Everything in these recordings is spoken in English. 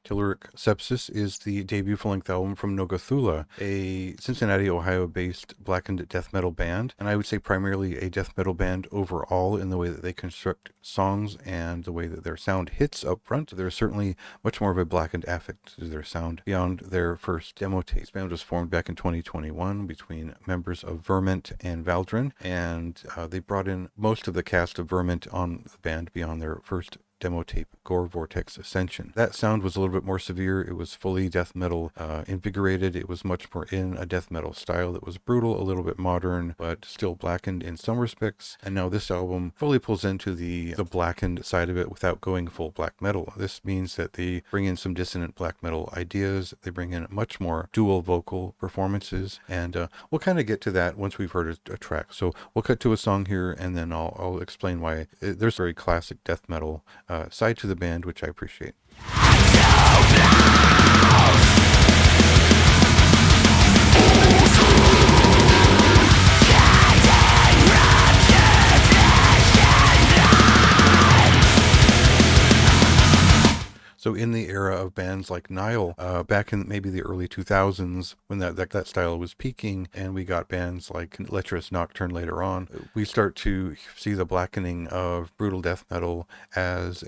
Telluric Sepsis is the debut full-length album from Nogothula, a Cincinnati, Ohio-based blackened death metal band, and I would say primarily a death metal band overall in the way that they construct songs and the way that their sound hits up front. There's certainly much more of a blackened affect to their sound beyond their first demo tape. This band was formed back in 2021 between members of Vermint and Valdrin, and they brought in most of the cast of Vermint on the band beyond their first demo tape, Gore Vortex Ascension. That sound was a little bit more severe. It was fully death metal invigorated. It was much more in a death metal style that was brutal, a little bit modern, but still blackened in some respects. And now this album fully pulls into the blackened side of it without going full black metal. This means that they bring in some dissonant black metal ideas. They bring in much more dual vocal performances, and we'll kind of get to that once we've heard a track. So we'll cut to a song here, and then I'll explain why there's a very classic death metal side to the band, which I appreciate. So in the era of bands like Nile, back in maybe the early 2000s, when that style was peaking, and we got bands like Lecherous Nocturne later on, we start to see the blackening of brutal death metal as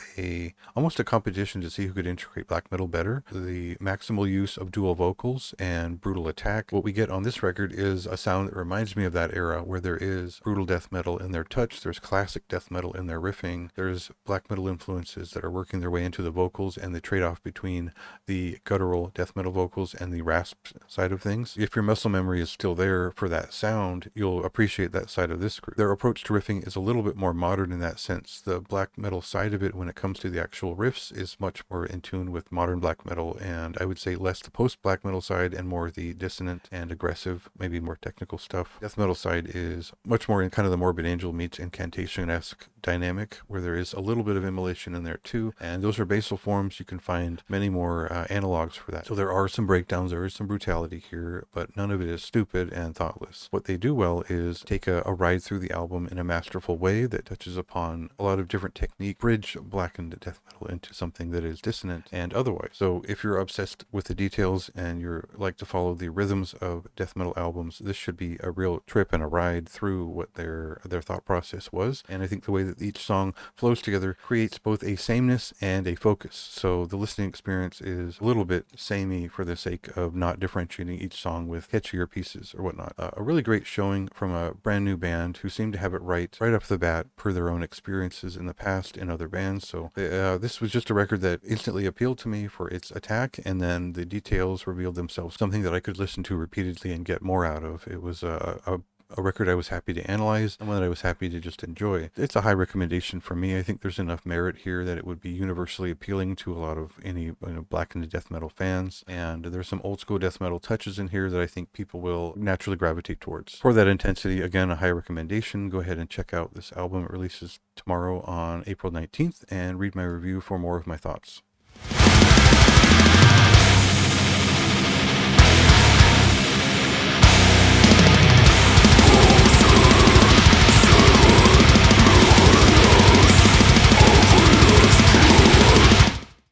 almost a competition to see who could integrate black metal better. The maximal use of dual vocals and brutal attack. What we get on this record is a sound that reminds me of that era, where there is brutal death metal in their touch, there's classic death metal in their riffing, there's black metal influences that are working their way into the vocals, and the trade-off between the guttural death metal vocals and the rasp side of things. If your muscle memory is still there for that sound, you'll appreciate that side of this group. Their approach to riffing is a little bit more modern in that sense. The black metal side of it, when it comes to the actual riffs, is much more in tune with modern black metal, and I would say less the post-black metal side and more the dissonant and aggressive, maybe more technical stuff. Death metal side is much more in kind of the Morbid Angel meets Incantation-esque dynamic, where there is a little bit of immolation in there too, and those are basal forms. You can find many more analogs for that. So there are some breakdowns, there is some brutality here, but none of it is stupid and thoughtless. What they do well is take a ride through the album in a masterful way that touches upon a lot of different technique, bridge blackened death metal into something that is dissonant and otherwise. So if you're obsessed with the details and you like to follow the rhythms of death metal albums, this should be a real trip and a ride through what their thought process was. And I think the way that each song flows together creates both a sameness and a focus. So the listening experience is a little bit samey for the sake of not differentiating each song with catchier pieces or whatnot. A really great showing from a brand new band who seem to have it right off the bat per their own experiences in the past in other bands. So this was just a record that instantly appealed to me for its attack, and then the details revealed themselves something that I could listen to repeatedly and get more out of. It was a record I was happy to analyze and one that I was happy to just enjoy. It's a high recommendation for me. I think there's enough merit here that it would be universally appealing to a lot of any blackened death metal fans, and there's some old school death metal touches in here that I think people will naturally gravitate towards. For that intensity, again, a high recommendation. Go ahead and check out this album. It releases tomorrow on April 19th, and read my review for more of my thoughts.